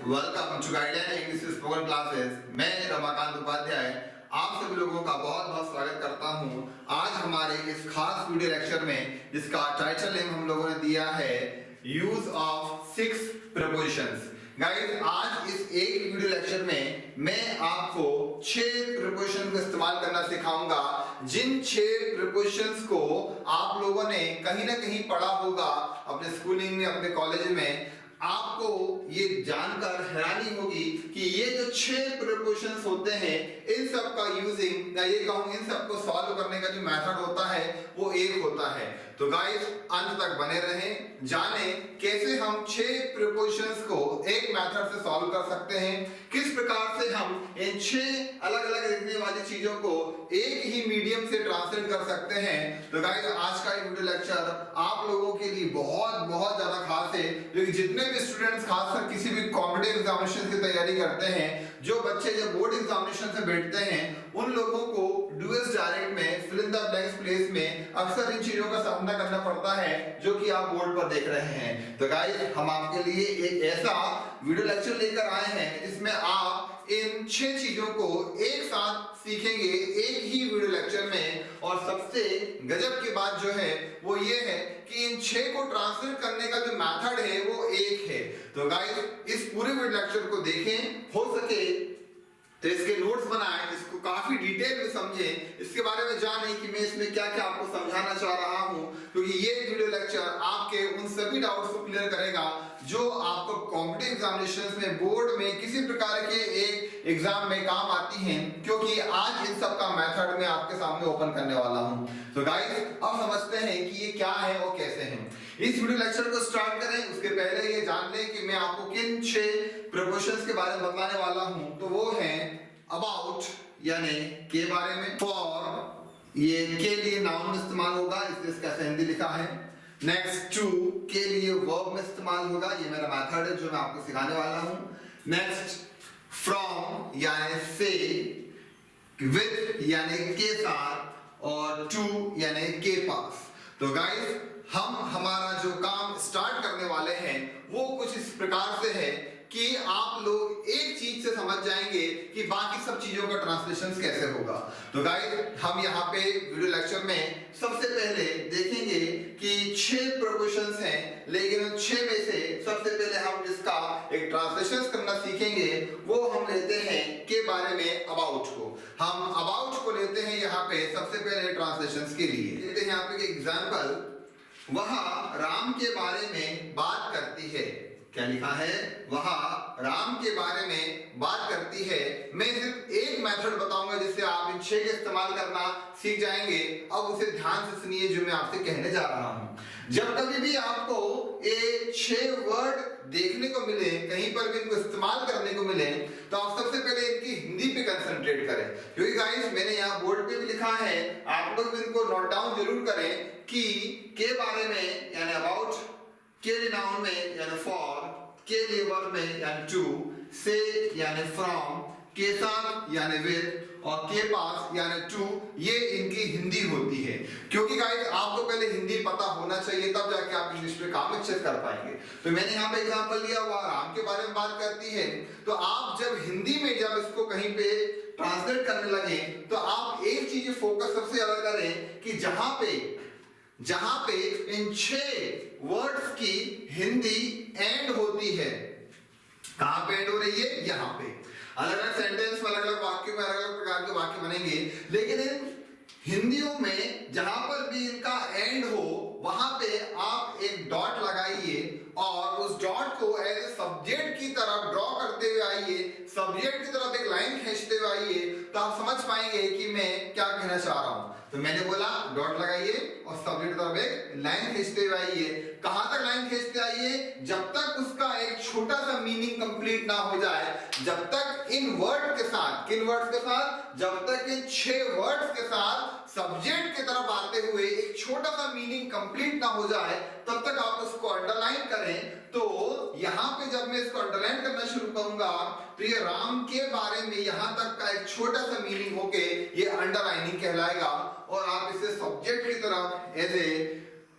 Welcome to guideline English spoken classes. मैं रमाकांत उपाध्याय आप सभी लोगों का बहुत बहुत स्वागत करता हूं। आज हमारे इस खास वीडियो लेक्चर में जिसका टाइटल नेम हम लोगों ने दिया है यूज ऑफ 6 प्रीपोजिशंस। गाइस, आज इस एक वीडियो लेक्चर में मैं आपको 6 प्रीपोजिशन का इस्तेमाल करना सिखाऊंगा, जिन 6 प्रीपोजिशंस को आप लोगों ने कहीं ना कहीं पढ़ा होगा अपने स्कूलिंग में, अपने कॉलेज में। आपको ये जानकर हैरानी होगी कि ये जो 6 प्रीपोजिशंस होते हैं, इन सब का यूजिंग, या ये कहूं इन सब को सॉल्व करने का जो मेथड होता है वो एक होता है। तो गाइस, अंत तक बने रहें, जाने कैसे हम 6 प्रीपोजिशंस को एक मेथड से सॉल्व कर सकते हैं, किस प्रकार से हम इन 6 अलग अलग दिखने वाली चीजों को एक ही मीडियम से ट्रांसलेट कर सकते हैं। तो गाइस, आज का ये वीडियो लेक्चर आप लोगों के लिए बहुत बहुत ज्यादा खास है, क्योंकि जितने भी स्टूडेंट्स खासकर किसी भी कॉम्पिटिटिव एग्जामिनेशन की तैयारी करते हैं, जो बच्चे जब बोर्ड एग्जामिनेशन से बैठते हैं, उन लोगों को डूएस डायरेक्ट में fill in the blanks place में अक्सर इन चीजों का सामना करना पड़ता है जो कि आप बोर्ड पर देख रहे हैं। तो गाइस, हम आपके लिए एक ऐसा वीडियो लेक्चर लेकर आए हैं जिसमें आप इन 6 चीजों को एक साथ सीखेंगे एक ही वीडियो लेक्चर में। और सबसे गजब की बात जो है वो ये है कि इन 6 को ट्रांसलेट करने का जो मेथड है वो एक है। तो गाइस, इस पूरे वीडियो लेक्चर को देखें, हो सके तो इसके नोट्स बनाएं, इसको काफी डिटेल में समझें, इसके बारे में जानें कि मैं इसमें क्या क्या आपको समझाना चाह रहा हूं, क्योंकि ये वीडियो लेक्चर आपके उन सभी डाउट्स को क्लियर करेगा जो आपको कॉम्पिटिटिव एग्जामिनेशंस में, बोर्ड में, किसी प्रकार के एक एग्जाम में काम आती हैं, क्योंकि आज इन सब का मेथड मैं आपके सामने ओपन करने वाला हूं। तो गाइस, अब समझते हैं कि ये क्या है और कैसे है। इस वीडियो लेक्चर को स्टार्ट करें उसके पहले ये जान लें कि मैं आपको किन 6 प्रीपोजिशंस के बारे में बताने वाला हूं। तो वो है अबाउट यानी के बारे में, फॉर ये के लिए नाउन में इस्तेमाल होगा, इसलिए इसका हिंदी लिखा है। नेक्स्ट, टू के लिए वर्ब में इस्तेमाल होगा, ये मेरा मेथड है जो मैं आपको सिखाने वाला हूं। नेक्स्ट, फ्रॉम यानी से, विद यानी के साथ, और टू यानी के पास। तो गाइस, हम हमारा जो काम स्टार्ट करने वाले हैं वो कुछ इस प्रकार से है कि आप लोग एक चीज से समझ जाएंगे कि बाकी सब चीजों का ट्रांसलेशन कैसे होगा। तो गाइस, हम यहाँ पे वीडियो लेक्चर में सबसे पहले देखेंगे कि 6 प्रीपोजिशंस हैं, लेकिन उन 6 में से सबसे पहले हम जिसका एक ट्रांसलेशन करना सीखेंगे वो हम लेते हैं के बारे में अबाउट को। हम अबाउट को लेते हैं यहाँ पे सबसे पहले ट्रांसलेशन के लिए। लेते हैं यहाँ पे एग्जाम्पल, वह राम के बारे में बात करती है। क्या लिखा है? वह राम के बारे में बात करती है। मैं सिर्फ एक मेथड बताऊंगा जिससे आप इन 6 का इस्तेमाल करना सीख जाएंगे। अब उसे ध्यान से सुनिए जो मैं आपसे कहने जा रहा हूं। जब कभी भी आपको ये 6 वर्ड देखने को मिले, कहीं पर भी इनको इस्तेमाल करने को मिले, तो आप सबसे पहले इनकी हिंदी पे कंसंट्रेट करें, क्योंकि गाइस मैंने यहाँ बोर्ड पे भी लिखा है, आप लोग इनको नोट डाउन जरूर करें कि के बारे में यानी अबाउट, के लिए नाउन में यानी फॉर, के लिए वर्ब में यानी टू, से यानी फ्रॉम, के साथ यानी विद, और के पास यानी टू, ये इनकी हिंदी होती है। क्योंकि गाइस, आपको पहले हिंदी पता होना चाहिए, तब जाके आप इंग्लिश पे काम अच्छे से कर पाएंगे। तो मैंने यहाँ पे एग्जांपल लिया, वह राम के बारे में बात करती है। तो आप जब हिंदी में जब इसको कहीं पे ट्रांसलेट करने लगे तो आप एक चीज फोकस सबसे ज्यादा करें कि जहां पे इन 6 वर्ड्स की हिंदी एंड होती है। कहां पे एंड हो रही है? यहां पे। अलग अलग सेंटेंस में, अलग अलग वाक्यों में अलग अलग प्रकार के वाक्य बनेंगे, लेकिन इन हिंदियों में जहां पर भी इनका एंड हो वहां पे आप एक डॉट लगाइए और उस डॉट को एज ए सब्जेक्ट की तरफ ड्रॉ करते हुए आइए, सब्जेक्ट की तरफ एक लाइन खींचते हुए आइए, तो आप समझ पाएंगे कि मैं क्या कहना चाह रहा हूं। तो मैंने बोला डॉट लगाइए और सब्जेक्ट की तरफ एक लाइन खींचते हुए आइए। कहां तक लाइन खींचते आइए? जब तक उसका एक छोटा सा मीनिंग कंप्लीट ना हो जाए, जब तक इन वर्ड के साथ, किन वर्ड्स के साथ? जब तक इन 6 वर्ड्स के साथ सब्जेक्ट की तरफ आते हुए एक छोटा सा मीनिंग कंप्लीट ना हो जाए, तब तक आप उसको अंडरलाइन करें। तो यहां पे जब मैं इसको अंडरलाइन करना शुरू करूंगा तो ये राम के बारे में यहां तक का एक छोटा सा मीनिंग होके ये अंडरलाइनिंग कहलाएगा, और आप इसे सब्जेक्ट की तरफ एज ए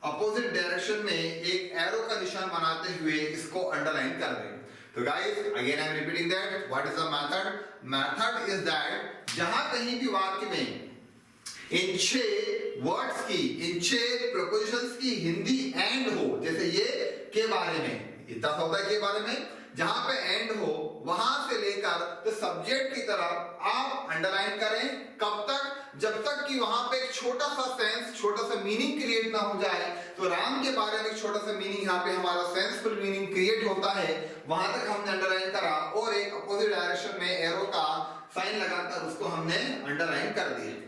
अपोजिट डायरेक्शन में एक एरो का निशान बनाते हुए इसको अंडरलाइन कर दें। तो guys again I am repeating that what is the method? Method is that जहां कहीं भी वाक्य में इन 6 वर्ड्स की, इन 6 प्रपोजिशंस की हिंदी एंड हो, जैसे ये के बारे में, इतना सा होता है के बारे में, जहां पे एंड हो वहां से लेकर तो सब्जेक्ट की तरफ आप अंडरलाइन करें। कब तक? जब तक कि वहां पे एक छोटा सा सेंस, छोटा सा मीनिंग क्रिएट ना हो जाए। तो राम के बारे में एक छोटा सा मीनिंग, यहाँ पे हमारा सेंसफुल मीनिंग क्रिएट होता है, वहां तक हमने अंडरलाइन करा और एक अपोजिट डायरेक्शन में एरो का साइन लगाकर उसको हमने अंडरलाइन कर दिया।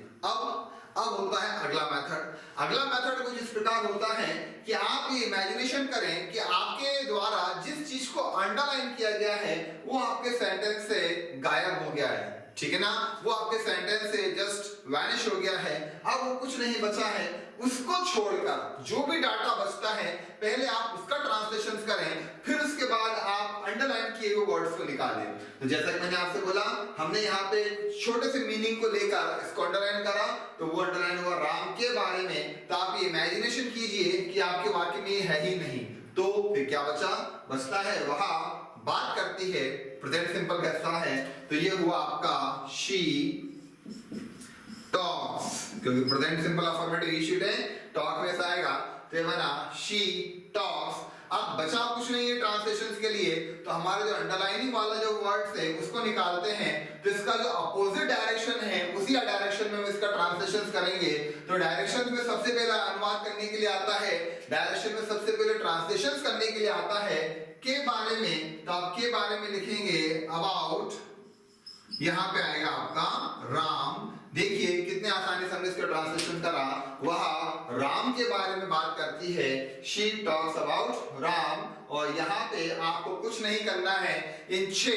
अब होता है अगला मेथड। अगला मेथड कुछ इस प्रकार होता है कि आप ये इमेजिनेशन करें कि आपके द्वारा जिस चीज को अंडरलाइन किया गया है वो आपके सेंटेंस से गायब हो गया है, ठीक है ना, वो आपके सेंटेंस से जस्ट वैनिश हो गया है। अब वो कुछ नहीं बचा है, उसको छोड़कर जो भी डाटा बचता है पहले आप उसका ट्रांसलेशन करें, फिर उसके बाद आप अंडरलाइन किए हुए वर्ड्स को निकालें। तो जैसा कि मैंने आपसे बोला, हमने यहाँ पे छोटे से मीनिंग को लेकर इसको अंडरलाइन करा, तो वो अंडरलाइन हुआ राम के बारे में। तो आप ये इमेजिनेशन कीजिए कि आपके वाक्य में है ही नहीं, तो फिर क्या बचता है, वहां बात करती है, प्रेजेंट सिंपल कैसा है, तो ये हुआ आपका शी टॉक्स, क्योंकि प्रेजेंट सिंपल अफर्मेटिव इश्यूड है, टॉक में ऐसा आएगा, तो ये बना शी टॉक्स। अब बचा कुछ नहीं है ट्रांसलेशंस के लिए, तो हमारे जो अंडरलाइनिंग वाला जो वर्ड्स है उसको निकालते हैं, तो इसका जो अपोजिट डायरेक्शन है उसी डायरेक्शन में हम इसका ट्रांसलेशन करेंगे। तो डायरेक्शन में सबसे पहले अनुवाद करने के लिए आता है, डायरेक्शन में सबसे पहले ट्रांसलेशन करने के लिए आता है के बारे में। तो आप के बारे में लिखेंगे अबाउट, यहां पे आएगा आपका राम। देखिए कितने आसानी से हमने इसका ट्रांसलेशन करा, वह राम के बारे में बात करती है, शी टॉक्स अबाउट राम। और यहाँ पे आपको कुछ नहीं करना है, इन 6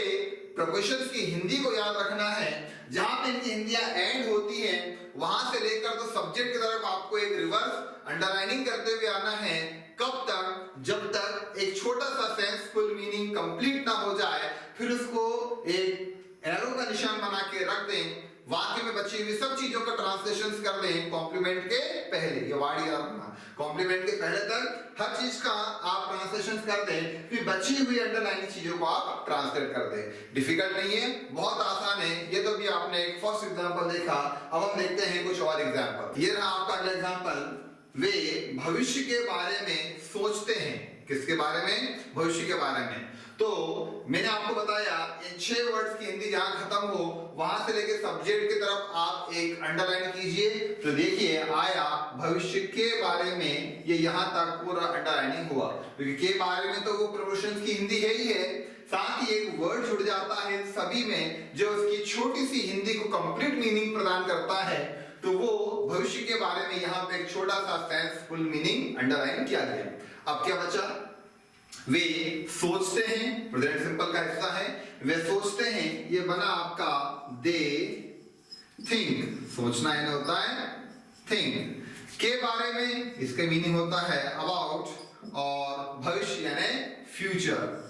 प्रपोजिशंस की हिंदी को याद रखना है। जहां पे इनकी हिंदियां एंड होती हैं वहां से लेकर तो सब्जेक्ट की तरफ आपको एक रिवर्स अंडरलाइनिंग करते हुए आना है। कब तक? जब तक एक छोटा सा सेंसफुल मीनिंग कंप्लीट ना हो जाए, फिर उसको एक एरो का निशान बना के रख दें, वाक्य में बची हुई सब चीजों का ट्रांसलेशन कर दें कॉम्प्लीमेंट के पहले, ये वर्ड याद रखना, कॉम्प्लीमेंट के पहले तक हर चीज का आप ट्रांसलेशन कर दें, फिर बची हुई अंडरलाइनिंग चीजों को आप ट्रांसलेट कर दें। डिफिकल्ट नहीं है, बहुत आसान है। ये तो भी आपने एक फर्स्ट एग्जांपल देखा, अब हम देखते हैं कुछ और एग्जांपल। ये रहा आपका अगला एग्जांपल, वे भविष्य के बारे में सोचते हैं। किसके बारे में? भविष्य के बारे में। तो मैंने आपको बताया इन 6 वर्ड्स की हिंदी जहां खत्म हो वहां से लेके सब्जेक्ट की तरफ आप एक अंडरलाइन कीजिए। तो देखिए आया भविष्य के बारे में, ये यहां तक पूरा अंडरलाइनिंग हुआ, क्योंकि के बारे में तो वो प्रपोजिशंस की हिंदी है ही है, साथ ही एक वर्ड जुड़ जाता है सभी में जो उसकी छोटी सी हिंदी को कंप्लीट मीनिंग प्रदान करता है। तो वो भविष्य के बारे में यहाँ पे एक छोटा सा सेंसफुल मीनिंग अंडरलाइन किया गया। अब क्या बचा? वे सोचते हैं, प्रेजेंट सिंपल का हिस्सा है, वे सोचते हैं, ये बना आपका दे थिंक। सोचना है होता है थिंक। के बारे में इसका मीनिंग होता है अबाउट, और भविष्य यानी फ्यूचर।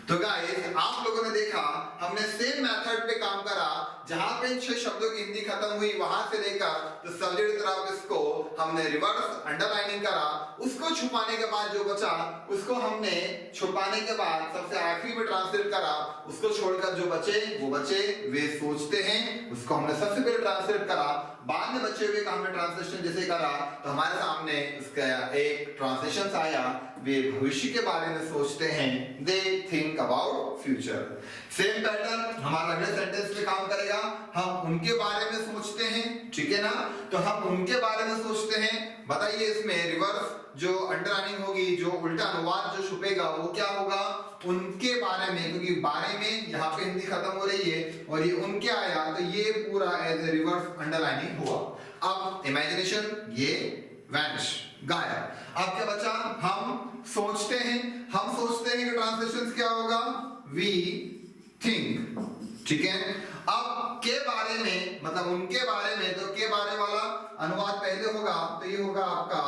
तो गाइस आप लोगों ने देखा हमने सेम मेथड पे काम करा, जहां पे 6 शब्दों की हिंदी खत्म हुई वहां से लेकर तो सब्जेक्ट की तरफ इसको हमने रिवर्स अंडरलाइनिंग करा, उसको छुपाने के बाद जो बचा उसको हमने छुपाने के बाद सबसे आखिरी में ट्रांसलेट करा, उसको छोड़कर जो बचे वो बचे वे सोचते हैं, उसको हमने सबसे पहले ट्रांसलेट करा, बाद में बचे हुए का हमने ट्रांसलेशन जैसे करा तो हमारे सामने इसका एक ट्रांसलेशन आया, वे भविष्य के बारे में सोचते हैं, they think about future. Same pattern हमारा अगले सेंटेंस में काम करेगा, हम उनके बारे में सोचते हैं, ठीक है ना, तो हम उनके बारे में सोचते हैं। बताइए इसमें रिवर्स जो अंडरलाइनिंग होगी, जो उल्टा अनुवाद जो छुपेगा वो क्या होगा? उनके बारे में, क्योंकि बारे में यहाँ पे हिंदी खत्म हो रही है और ये उनके आया तो ये पूरा एज ए रिवर्स अंडरलाइनिंग हुआ। अब इमेजिनेशन ये वैनिश, गायब। अब क्या बचा? हम सोचते हैं, हम सोचते हैं कि ट्रांसलेशन क्या होगा? वी थिंक, ठीक है। अब के बारे में मतलब उनके बारे में, तो के बारे वाला अनुवाद पहले होगा तो ये होगा आपका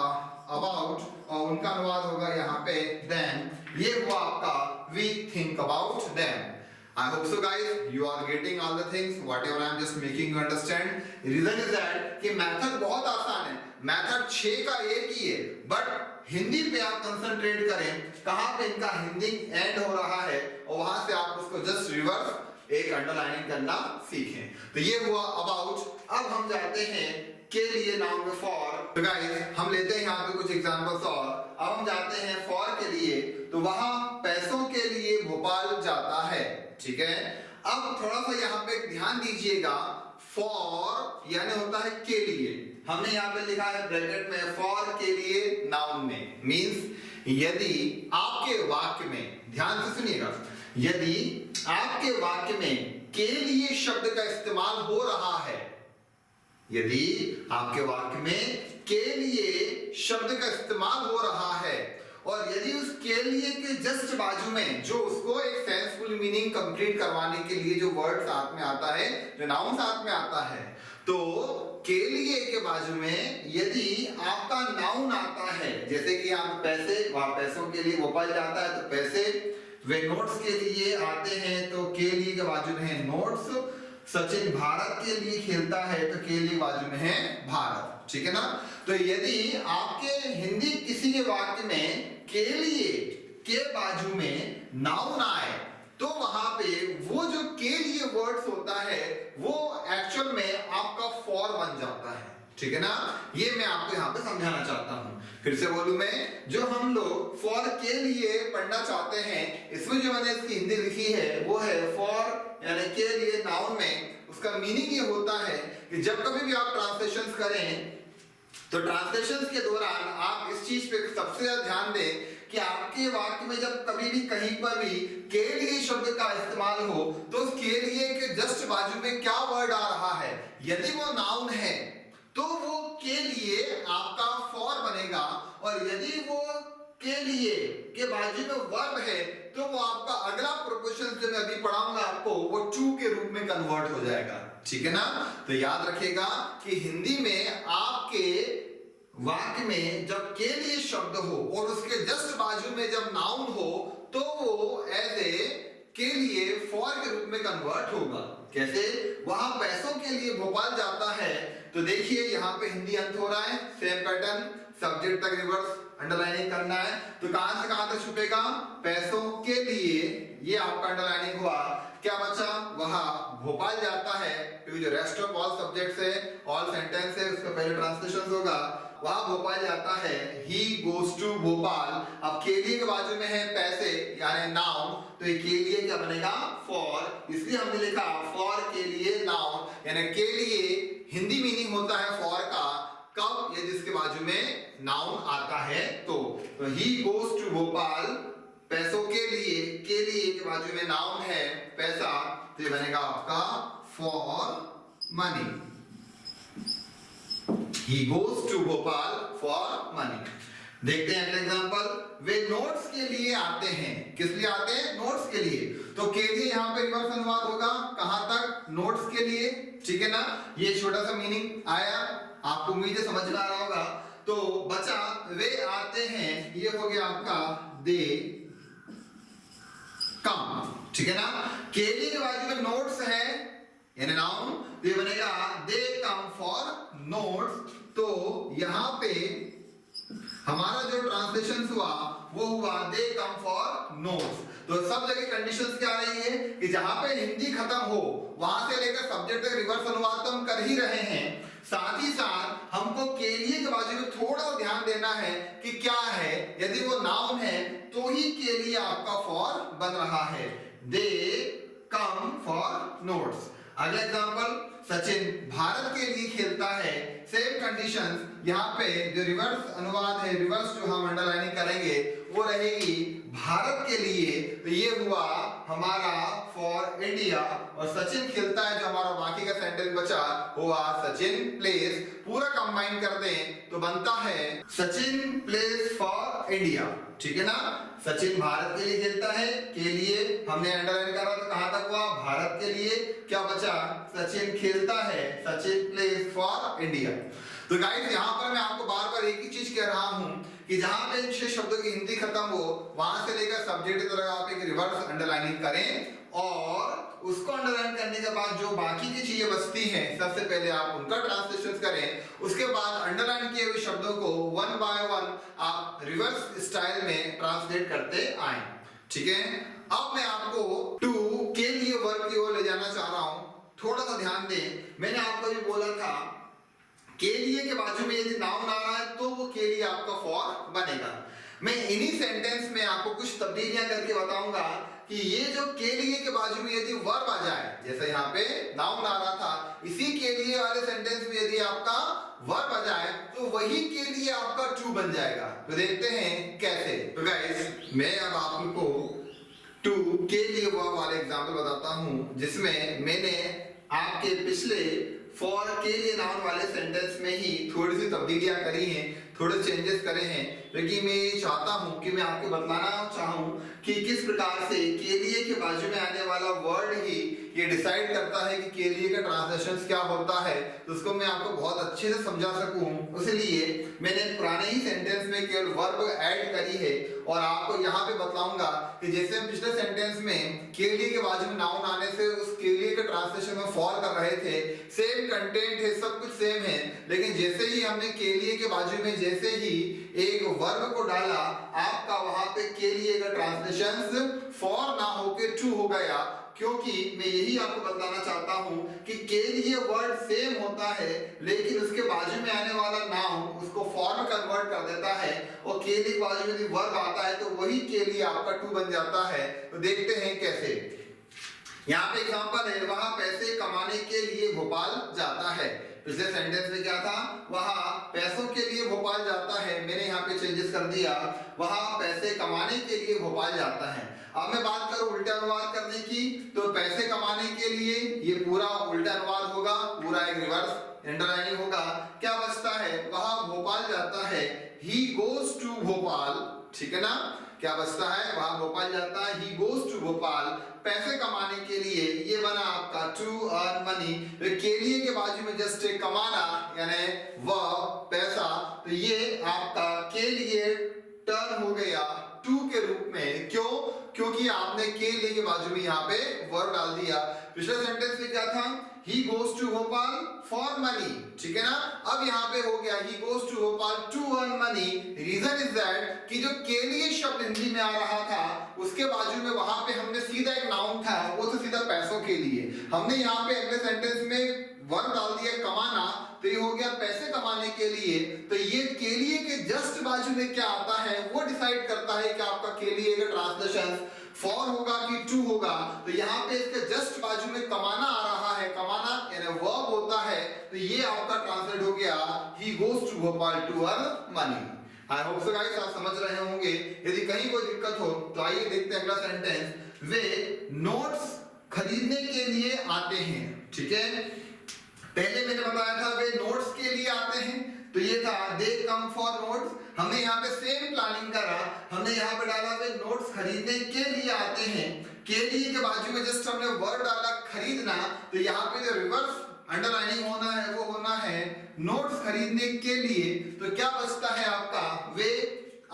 अबाउट, और उनका अनुवाद होगा यहाँ पे देम, ये हुआ आपका we think about them. I hope so guys, you are getting all the things, whatever I am just making you understand. Reason is that कि मेथड बहुत आसान है, मेथड 6 का एक ही है, बट हिंदी पे आप कंसंट्रेट करें, कहाँ पे इनका हिंदी एंड हो रहा है और वहां से आप उसको जस्ट रिवर्स एक अंडरलाइनिंग करना सीखें। तो ये हुआ अबाउट। अब हम जाते हैं के लिए नाउन में फॉर। तो गाइस हम लेते हैं यहाँ पे कुछ एग्जांपल्स और अब हम जाते हैं फॉर के लिए, तो वहां पैसों के लिए भोपाल जाता है, ठीक है। अब थोड़ा सा यहाँ पे ध्यान दीजिएगा, फॉर यानी होता है के लिए, हमने यहाँ पे लिखा है ब्रैकेट में फॉर के लिए नाउन में, मींस यदि आपके वाक्य में, ध्यान से सुनिएगा, यदि आपके वाक्य में के लिए शब्द का इस्तेमाल हो रहा है, यदि आपके वाक्य में के लिए शब्द का इस्तेमाल हो रहा है और यदि उस के लिए के जस्ट बाजू में जो उसको एक सेंसफुल मीनिंग कंप्लीट करवाने के लिए जो वर्ड साथ में आता है, जो नाउन साथ में आता है, तो के लिए के बाजू में यदि आपका नाउन आता है, जैसे कि यहाँ पैसे, वहां पैसों के लिए भोपाल जाता है तो पैसे, वे नोट्स के लिए आते हैं तो के लिए के बाजू में है नोट्स, सचिन भारत के लिए खेलता है तो के लिए बाजू में है भारत, ठीक है ना। तो यदि आपके हिंदी किसी के वाक्य में के लिए के बाजू में नाउन आए तो वहां पे वो जो के लिए वर्ड्स होता है वो एक्चुअल में आपका फॉर बन जाता है, ठीक है ना। ये मैं आपको यहाँ पे समझाना चाहता हूँ। फिर से बोलूं मैं, जो हम लोग फॉर के लिए पढ़ना चाहते हैं, इसमें जो मैंने इसकी हिंदी लिखी है वो है फॉर यानी के लिए नाउन में। उसका मीनिंग ये होता है कि जब कभी भी आप ट्रांसलेशंस करें तो ट्रांसलेशंस के दौरान आप इस चीज पे सबसे ज्यादा ध्यान दें कि आपके वाक्य में जब कभी भी कहीं पर भी के लिए शब्द का इस्तेमाल हो तो उस के लिए के जस्ट बाजू में क्या वर्ड आ रहा है। यदि वो नाउन है तो वो के लिए आपका फॉर बनेगा और यदि वो के लिए के बाजू में वर्ब है तो वो आपका अगला प्रोपोजिशन जो मैं अभी पढ़ाऊंगा आपको वो टू के रूप में कन्वर्ट हो जाएगा, ठीक है ना। तो याद रखिएगा कि हिंदी में आपके वाक्य में जब के लिए शब्द हो और उसके जस्ट बाजू में जब नाउन हो तो वो एज ए के लिए फॉर के रूप में कन्वर्ट होगा। कैसे? वहां पैसों के लिए भोपाल जाता है तो देखिए यहाँ पे हिंदी अंत हो रहा है, सेम पैटर्न, सब्जेक्ट तक रिवर्स अंडरलाइनिंग करना है। तो कहां से कहां तक छुपेगा? पैसों के लिए, ये आपका अंडरलाइनिंग हुआ। क्या बचा? वहां भोपाल जाता है क्योंकि जो रेस्ट ऑफ ऑल सब्जेक्ट्स है, ऑल सेंटेंस है, उसका पहले ट्रांसलेशन होगा। वहां भोपाल जाता है, ही गोज टू भोपाल। अब के लिए के बाजू में है पैसे यानी नाउन, तो ये के लिए क्या बनेगा? फॉर। इसलिए हमने लिखा फॉर के लिए नाउन, यानी के लिए हिंदी मीनिंग होता है फॉर का कब? ये जिसके बाजू में नाउन आता है तो ही गोज टू भोपाल, पैसों के लिए के बाजू में नाउन है पैसा, तो ये बनेगा आपका for money. He goes to Bhopal for money। देखते हैं अगला एग्जांपल, वे नोट्स के लिए आते हैं। किस लिए आते हैं? नोट्स के लिए। तो के लिए यहाँ पे रिवर्स अनुवाद होगा, कहां तक? नोट्स के लिए, ठीक है ना। ये छोटा सा मीनिंग आया, आपको उम्मीद है समझ में आ रहा होगा। तो बचा वे आते हैं, ये हो गया आपका दे कम, ठीक है ना। के लिए के बाजू में नोट्स है यानी नाउन, तो ये बनेगा दे कम फॉर नोट्स। तो यहां पे हमारा जो ट्रांसलेशन हुआ वो हुआ दे कम फॉर नोट्स। तो सब जगह कंडीशंस क्या रही है कि जहां पे हिंदी खत्म हो वहां से लेकर सब्जेक्ट तक रिवर्स अनुवाद तो हम कर ही रहे हैं, साथ ही साथ हमको के लिए के बाजू में थोड़ा ध्यान देना है कि क्या है। यदि वो नाउन है तो ही के लिए आपका फॉर बन रहा है, दे कम फॉर नोट्स। अगला एग्जांपल, सचिन भारत के लिए खेलता है। सेम कंडीशंस, यहाँ पे जो रिवर्स अनुवाद है, रिवर्स जो हम अंडरलाइनिंग करेंगे वो रहेगी भारत के लिए। तो ये हुआ हमारा फॉर इंडिया, और सचिन खेलता है जो हमारा बाकी का सेंटेंस बचा हुआ सचिन प्लेस। पूरा कंबाइन कर दें तो बनता है सचिन प्लेस फॉर इंडिया, ठीक है ना। सचिन भारत के लिए खेलता है, के लिए हमने अंडरलाइन करा तो कहां तक हुआ? भारत के लिए। क्या बचा? सचिन खेलता है, सचिन प्लेस फॉर इंडिया। तो गाइस यहाँ पर मैं आपको बार बार एक ही चीज कह रहा हूँ कि जहां पे 6 शब्दों की हिंदी खत्म हो वहां से लेकर सब्जेक्ट तक आप एक रिवर्स अंडरलाइनिंग करें और उसको अंडरलाइन करने के बाद जो बाकी की चीजें बचती हैं सबसे पहले आप उनका ट्रांसलेशन करें, उसके बाद अंडरलाइन किए हुए शब्दों को वन बाय वन आप रिवर्स स्टाइल में ट्रांसलेट करते आए। ठीक है, अब मैं आपको टू के लिए वर्ब की ओर ले जाना चाह रहा हूं। थोड़ा सा ध्यान दें, मैंने आपको भी बोला था के लिए के बाजू में यदि नाउन आ रहा है तो वो के लिए आपका फॉर बनेगा। मैं इन्हीं सेंटेंस में आपको कुछ तब्दीलियां करके बताऊंगा कि ये जो के लिए के बाजू में यदि वर्ब आ जाए, जैसे यहाँ पे नाउन आ रहा था, इसी के लिए वाले सेंटेंस में यदि आपका वर्ब आ जाए तो वही के लिए आपका टू बन जाएगा। तो देखते हैं कैसे। तो गाइस मैं अब आपको टू के लिए वर्ब वाले एग्जांपल बताता हूं जिसमें मैंने आपके पिछले फॉर के लिए नाउन वाले सेंटेंस में ही थोड़ी सी तब्दीलियां करी हैं, थोड़े चेंजेस करे हैं, लेकिन मैं ये चाहता हूं कि मैं आपको बताना चाहूं कि किस प्रकार से के लिए के बाजू में आने वाला वर्ड ही ये डिसाइड करता है कि के लिए का ट्रांसलेशन क्या होता है। तो उसको मैं आपको बहुत अच्छे से समझा सकूं, इसलिए मैंने पुराने ही सेंटेंस में केवल वर्ब ऐड करी है और आपको यहाँ पे बताऊंगा कि जैसे हम पिछले सेंटेंस में के लिए के बाजू में नाउन आने से उस के लिए के ट्रांसलेशन में फॉल कर रहे थे, सेम कंटेंट है, सब कुछ सेम है, लेकिन जैसे ही हमने के लिए के बाजू में जैसे ही एक वर्ब को डाला, आपका वहां पे के लिए का ट्रांसलेशन फॉर ना होके टू हो गया, क्योंकि मैं यही आपको बताना चाहता हूं कि के लिए वर्ड सेम होता है लेकिन उसके बाजू में आने वाला नाउन उसको फॉर में कन्वर्ट कर देता है और के लिए बाजू में वर्ब आता है तो वही के लिए आपका टू बन जाता है। तो देखते हैं कैसे। यहाँ पे एग्जांपल है, वहां पैसे कमाने के लिए भोपाल जाता है। पिछले सेंटेंस में क्या था, वहां पैसों के लिए भोपाल जाता है, मैंने यहाँ पे चेंजेस कर दिया, वहां पैसे कमाने के लिए भोपाल जाता है। अब मैं बात करूं उल्टा अनुवाद करने की, तो पैसे कमाने के लिए ये पूरा उल्टा अनुवाद होगा, पूरा एक रिवर्स अंडरलाइनिंग होगा। क्या बचता है, वहां भोपाल जाता है, ही गोज टू भोपाल, ठीक है ना। क्या बचता है, वहां भोपाल जाता है, ही गोज टू भोपाल, पैसे कमाने के लिए, ये बना आपका टू अर्न मनी। के लिए के बाजू में जस्ट कमाना यानी वह पैसा, तो ये आपका के लिए टर्न हो गया टू के रूप में। क्यों? क्योंकि आपने के लिए के बाजू में यहाँ पे वर्ब डाल दिया। पिछले सेंटेंस में क्या था, he goes to Bhopal for money, ठीक है ना। अब यहाँ पे हो गया he goes to Bhopal to earn money। Reason is that कि जो के लिए शब्द हिंदी में आ रहा था उसके बाजू में वहां पे हमने सीधा एक नाउन था, वो तो सीधा पैसों के लिए, हमने यहाँ पे अगले सेंटेंस में वर्ब डाल दिया कमाना, तो ये हो गया पैसे कमाने के लिए। तो ये के लिए के जस्ट बाजू में क्या आता है वो डिसाइड करता है कि आपका के लिए का ट्रांसलेशन फॉर होगा कि टू होगा। तो यहाँ पे इसके जस्ट बाजू में कमाना आ रहा है, कमाना यानी वर्ब होता है, तो ये आपका ट्रांसलेट हो गया he goes to Bhopal to earn money। I hope so guys आप समझ रहे होंगे। यदि कहीं कोई दिक्कत हो तो आइए देखते हैं अगला सेंटेंस, वे नोट्स खरीदने के लिए आते हैं, ठीक है। पहले मैंने बताया था वे नोट्स के लिए आते हैं, तो ये था दे कम फॉर नोट्स। हमने यहाँ पे सेम प्लानिंग करा, हमने यहाँ पे डाला वे नोट्स खरीदने के लिए आते हैं, के लिए के बाजू में जस्ट हमने वर्ड डाला खरीदना, तो यहाँ पे जो रिवर्स अंडरलाइनिंग होना है वो होना है नोट्स खरीदने के लिए। तो क्या बचता है आपका, वे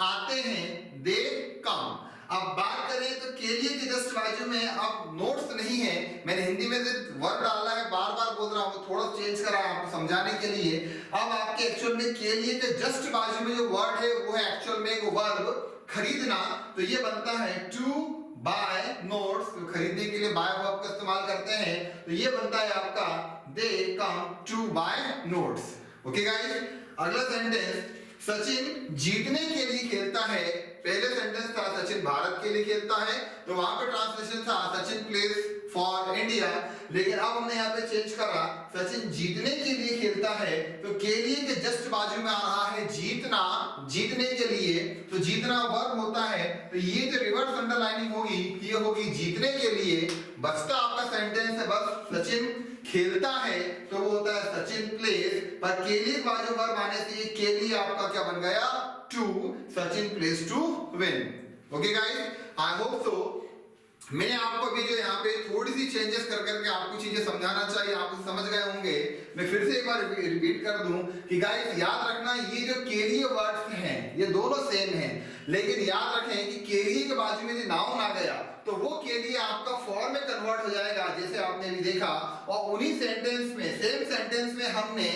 आते हैं, दे कम। अब बात करें तो के लिए के जस्ट बाजू में अब नोट्स नहीं है, मैंने हिंदी में जो वर्ड डाला है बार बार बोल रहा हूँ, थोड़ा चेंज करा है आपको समझाने के लिए। अब आपके एक्चुअल में के लिए के जस्ट बाजू में जो वर्ड है वो है एक्चुअल में एक वर्ब खरीदना, तो ये बनता है टू बाय नोट्स। तो खरीदने के लिए बाय वर्ब का इस्तेमाल करते हैं, तो ये बनता है आपका they come to buy notes. Okay guys, अगला सेंटेंस, सचिन जीतने के लिए खेलता है। पहले सेंटेंस था सचिन भारत के लिए खेलता है, तो वहां पे ट्रांसलेशन था सचिन प्लेज फॉर इंडिया, लेकिन अब हमने यहाँ पे चेंज करा सचिन जीतने के लिए खेलता है, तो के लिए के जस्ट बाजू में आ रहा है जीतना, जीतने के लिए, तो जीतना वर्ब होता है, तो ये जो रिवर्स अंडरलाइनिंग होगी ये होगी जीतने के लिए। बचता आपका सेंटेंस है बस सचिन खेलता है, तो वो होता है सचिन प्लेज, पर के लिए बाजू वर्ब आने से के लिए आपका क्या बन गया to, Sachin plays to win. Okay guys, I hope so मैंने आपको अभी जो यहाँ पे थोड़ी सी चेंजेस कर करके आपको चीजें समझाना चाहिए, आप समझ गए होंगे। मैं फिर से एक बार रिपीट कर दूं कि गाइस याद रखना ये जो के लिए वर्ड्स हैं ये दोनों सेम हैं, लेकिन याद रखें कि के लिए के बाजू में जो नाउन आ गया तो वो के लिए आपका फॉर में कन्वर्ट हो जाएगा जैसे आपने अभी देखा, और उन्हीं सेंटेंस में सेम सेंटेंस में हमने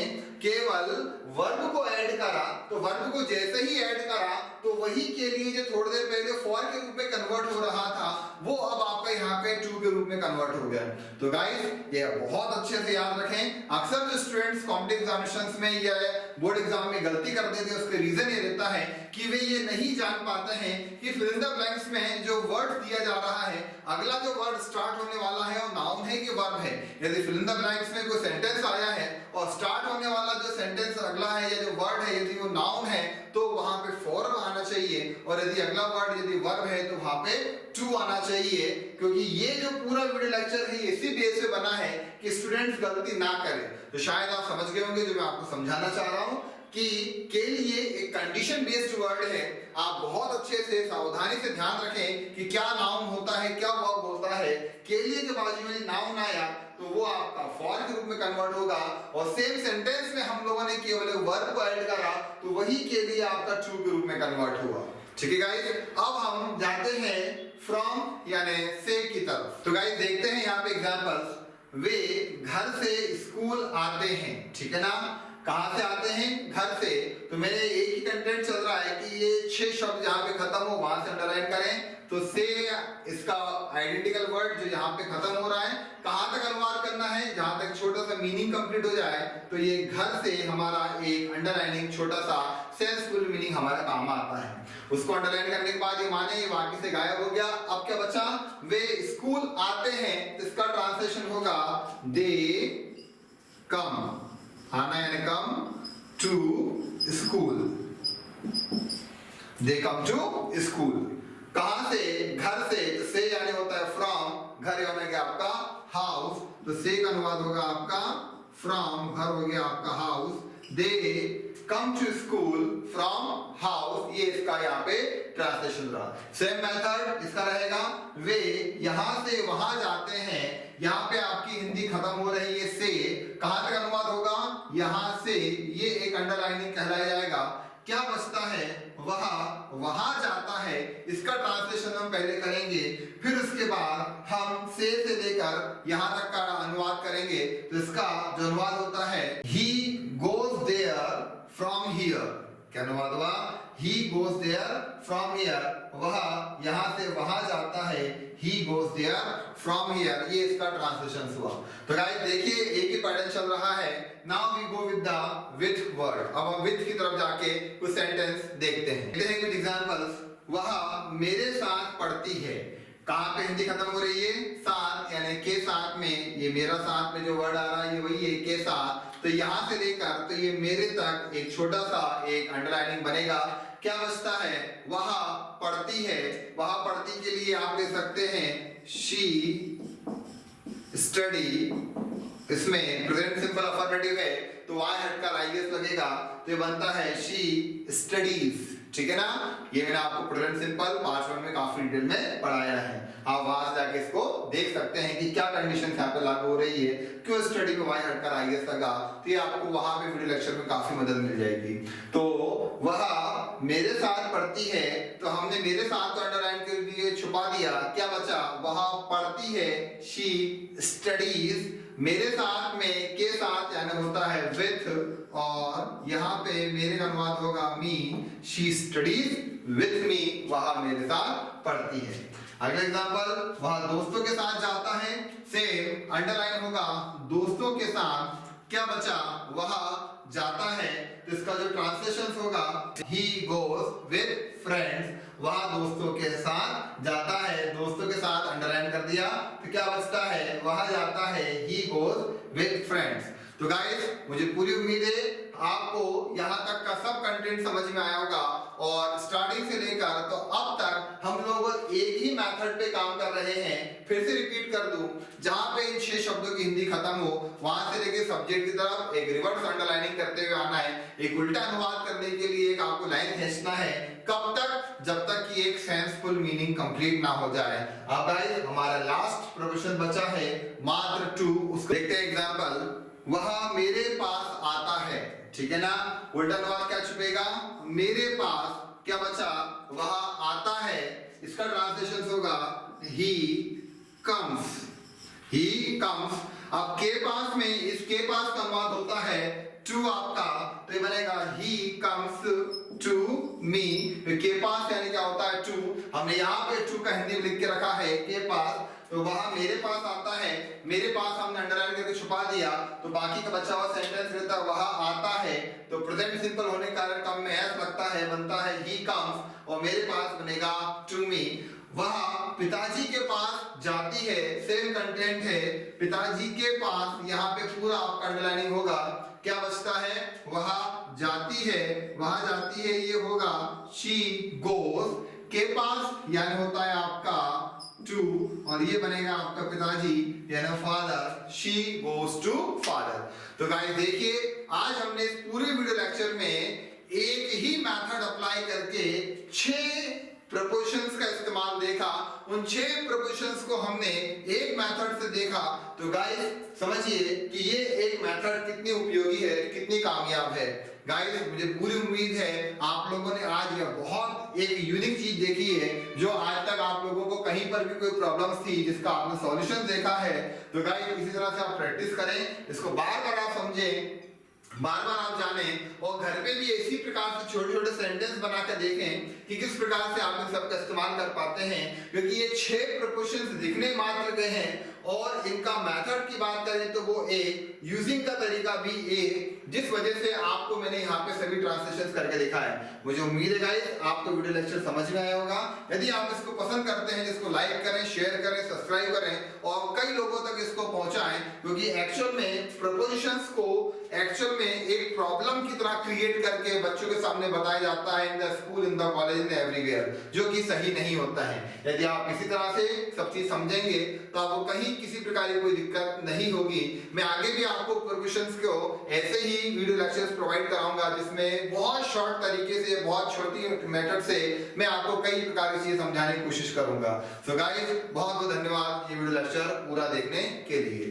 केवल वर्ब को ऐड करा, तो वर्ब को जैसे ही ऐड करा तो वही के लिए जो थोड़ी देर पहले फॉर के रूप में कन्वर्ट हो रहा था वो अब आपका यहाँ पे टू के रूप में कन्वर्ट हो गया। तो गाइस ये बहुत अच्छे से याद रखें, अक्सर जो स्टूडेंट्स कॉम्पिटिटिव एग्जामिनेशंस में या बोर्ड एग्जाम में गलती कर देते हैं उसका रीजन ये रहता है कि वे ये नहीं जान पाते हैं कि फिल इन द ब्लैंक्स में जो वर्ड दिया जा रहा है अगला जो वर्ड स्टार्ट होने वाला है वो नाउन है कि वर्ब है। यदि फिल इन द ब्लैंक्स में कोई सेंटेंस आया है और स्टार्ट होने वाला जो सेंटेंस अगला है या जो वर्ड है यदि वो नाउन है तो वहां पे फॉर आना चाहिए, और यदि अगला वर्ड यदि वर्ब है तो वहां पे टू आना चाहिए, क्योंकि ये जो पूरा वीडियो लेक्चर है इसी बेस पे बना है कि स्टूडेंट्स गलती ना करें। तो शायद आप समझ गए होंगे जो मैं आपको समझाना चाह रहा हूं कि के लिए एक कंडीशन बेस्ड वर्ड है। आप बहुत अच्छे से सावधानी से ध्यान रखें कि क्या नाउन होता है क्या वर्ब होता है। के लिए के बाजू में नाउन आया तो वो आपका फॉर के रूप में कन्वर्ट होगा, और सेम सेंटेंस में हम लोगों ने केवल वर्ब को ऐड करा तो वही के लिए आपका टू के रूप में कन्वर्ट हुआ। ठीक है गाइस, अब हम जाते हैं फ्रॉम यानी से की तरफ। तो गाइस देखते हैं यहाँ पे एग्जांपल्स। वे घर से स्कूल आते हैं, ठीक है ना, कहां से आते हैं, घर से। तो मेरे एक ही कंटेंट चल रहा है कि ये 6 शब्द जहां पे खत्म हो वहां से अंडरलाइन करें। तो से इसका आइडेंटिकल वर्ड जो यहाँ पे खत्म हो रहा है कहां तक अनुवाद करना है, जहां तक छोटा सा मीनिंग कंप्लीट हो जाए। तो ये घर से हमारा एक अंडरलाइनिंग छोटा सा सेंसफुल मीनिंग हमारा काम आता है। उसको अंडरलाइन करने के बाद ये माने ये वाक्य से गायब हो गया। अब क्या बचा, वे स्कूल आते हैं, इसका ट्रांसलेशन होगा दे कम, आना यानी come to school, they come to school. कहां से, घर से, तो से यानी होता है फ्रॉम, घर यानी क्या आपका हाउस, तो से का अनुवाद होगा आपका फ्रॉम, घर हो गया आपका house. They come to school from house, ये इसका यहाँ पे ट्रांसलेशन रहा। सेम मेथड इसका रहेगा, वे यहां से वहां जाते हैं। यहाँ पे आपकी हिंदी खत्म हो रही है से, कहां तक अनुवाद होगा, यहां से, ये एक अंडरलाइनिंग कहलाया जाएगा। क्या बचता है, वहां जाता है, इसका ट्रांसलेशन हम पहले करेंगे, फिर उसके बाद हम से लेकर यहां तक का अनुवाद करेंगे। तो इसका जो अनुवाद होता है he goes there from here, क्या अनुवाद हुआ, he goes there from here, वह यहां से वहां जाता है, he goes there from here, ये इसका ट्रांसलेशन हुआ। तो गाइस देखिए एक ही पैटर्न चल रहा है। Now we go with the with word. अब हम विथ की तरफ जाके कुछ सेंटेंस देखते हैं। देखते हैं कुछ एग्जांपल्स। वह मेरे साथ पढ़ती है, कहां पे हिंदी खत्म हो रही है, साथ यानी के साथ में, ये मेरा साथ में जो वर्ड आ रहा है ये वही है के साथ। तो यहां से लेकर तो ये मेरे तक एक छोटा सा एक अंडरलाइनिंग बनेगा। क्या बचता है, वह पढ़ती है, वह पढ़ती के लिए आप ले सकते हैं she study, इसमें प्रेजेंट सिंपल अफर्मेटिव है तो वाई हटकर आईएस लगेगा, तो ये बनता है she studies, ठीक है ना। ये मैंने आपको प्रेजेंट सिंपल पार्ट 1 में काफी डिटेल में पढ़ाया है, आप वहां जाके इसको देख सकते हैं कि क्या कंडीशन यहाँ पे लागू हो रही है, क्यों स्टडी में वाई हटकर आईएस लगा। तो ये आपको वहां पे वीडियो लेक्चर में काफी मदद मिल जाएगी। तो वह मेरे साथ पढ़ती है, तो हमने मेरे साथ तो अंडरलाइन कर दिए, छुपा दिया, क्या बचा, वह पढ़ती है she studies, मेरे साथ में के साथ यानी होता है with, और यहाँ पे मेरे का अनुवाद होगा me, she studies with me, वह मेरे साथ पढ़ती है। अगला एग्जांपल, वह दोस्तों के साथ जाता है, सेम अंडरलाइन होगा दोस्तों के साथ। क्या बचा, वह जाता है, तो इसका जो ट्रांसलेशन होगा he goes with friends, वह दोस्तों के साथ जाता है, दोस्तों के साथ अंडरलाइन कर दिया। तो क्या बचता है, वह जाता है he goes with friends। तो गाइस मुझे पूरी उम्मीद है आपको यहाँ तक का सब कंटेंट समझ में आया होगा, और स्टार्टिंग से लेकर तो अब तक हम लोग एक ही मेथड पे काम कर रहे हैं। फिर से रिपीट कर दूं, जहां पे इन 6 शब्दों की हिंदी खत्म हो वहां से लेके सब्जेक्ट की तरफ एक रिवर्स अंडरलाइनिंग करते हुए आना है। एक उल्टा अनुवाद करने के लिए एक आपको लाइन खींचना है, कब तक, जब तक कि एक सेंसफुल मीनिंग कंप्लीट ना हो जाए। अब गाइस हमारा लास्ट प्रोविजन बचा है मात्र 2, उसको देखते हैं एग्जांपल। वह मेरे पास आता है, ठीक है ना। उल्टा अनुवाद क्या छुपेगा, मेरे पास क्या बचा, वह आता है, इसका ट्रांसलेशन होगा ही कम्स, ही कम्स। अब के पास में इस के पास का अनुवाद होता है टू आपका, तो ये बनेगा ही कम्स टू मी। के पास यानी क्या होता है टू, हमने यहाँ पे टू का हिंदी में लिख के रखा है के पास, तो वह मेरे पास आता है, मेरे पास हमने अंडरलाइन करके छुपा दिया, तो बाकी का बचा हुआ सेंटेंस रहता है वह आता है, तो प्रेजेंट सिंपल होने के कारण कम में एस लगता है, बनता है ही कम्स, और मेरे पास बनेगा टू मी। वह पिताजी के पास जाती है, सेम कंटेंट है, पिताजी के पास, यहाँ पे पूरा आपका अंडरलाइनिंग होगा, क्या बचता है, वह जाती है, वह जाती है, ये होगा शी गोज, के पास यानी होता है आपका टू, और ये बनेगा आपका पिताजी यानी father, she goes to father. तो गाइस देखिए, आज हमने इस पूरे वीडियो लेक्चर में एक ही मेथड अप्लाई करके 6 प्रपोजिशंस का इस्तेमाल देखा, उन 6 प्रपोजिशंस को हमने एक मेथड से देखा। तो गाइस समझिए कि ये एक मेथड कितनी उपयोगी है, कितनी कामयाब है। गाइस मुझे पूरी उम्मीद है आप लोगों ने आज यह बहुत एक यूनिक चीज देखी है, जो आज तक आप लोगों को कहीं पर भी कोई प्रॉब्लम थी जिसका आपने सॉल्यूशन देखा है। तो गाइस इसी तरह से आप प्रैक्टिस करें, इसको बार बार आप समझें, बार बार आप जानें, और घर पे भी इसी प्रकार से छोटे छोटे सेंटेंस बनाकर देखें कि किस प्रकार से आप इन सबका इस्तेमाल कर पाते हैं, क्योंकि ये 6 प्रपोजिशंस दिखने मात्र के हैं, और इनका मेथड की बात करें तो वो ए, यूजिंग का तरीका भी ए, जिस वजह से आपको मैंने यहाँ पे सभी ट्रांसलेशन करके दिखा है। मुझे उम्मीद है गाइस आपको वीडियो लेक्चर समझ में आया होगा। यदि आप इसको पसंद करते हैं, इसको लाइक करें, शेयर करें, सब्सक्राइब करें, और कई लोगों तक इसको पहुंचाएं, क्योंकि एक्चुअल में प्रपोजिशंस को एक्चुअल में एक प्रॉब्लम की तरह क्रिएट करके बच्चों के सामने बताया जाता है in the school, in the college, in everywhere, जो कि सही नहीं होता है। यदि आप इसी तरह से सब चीज समझेंगे तो आपको कहीं किसी प्रकार की कोई दिक्कत नहीं होगी। मैं आगे भी आपको प्रोविजंस को ऐसे ही वीडियो लेक्चर्स प्रोवाइड कराऊंगा, जिसमें बहुत शॉर्ट तरीके से, बहुत छोटी मेथड से मैं आपको कई प्रकार की चीजें समझाने की कोशिश करूंगा। सो गाइस बहुत बहुत धन्यवाद ये वीडियो लेक्चर पूरा देखने के लिए।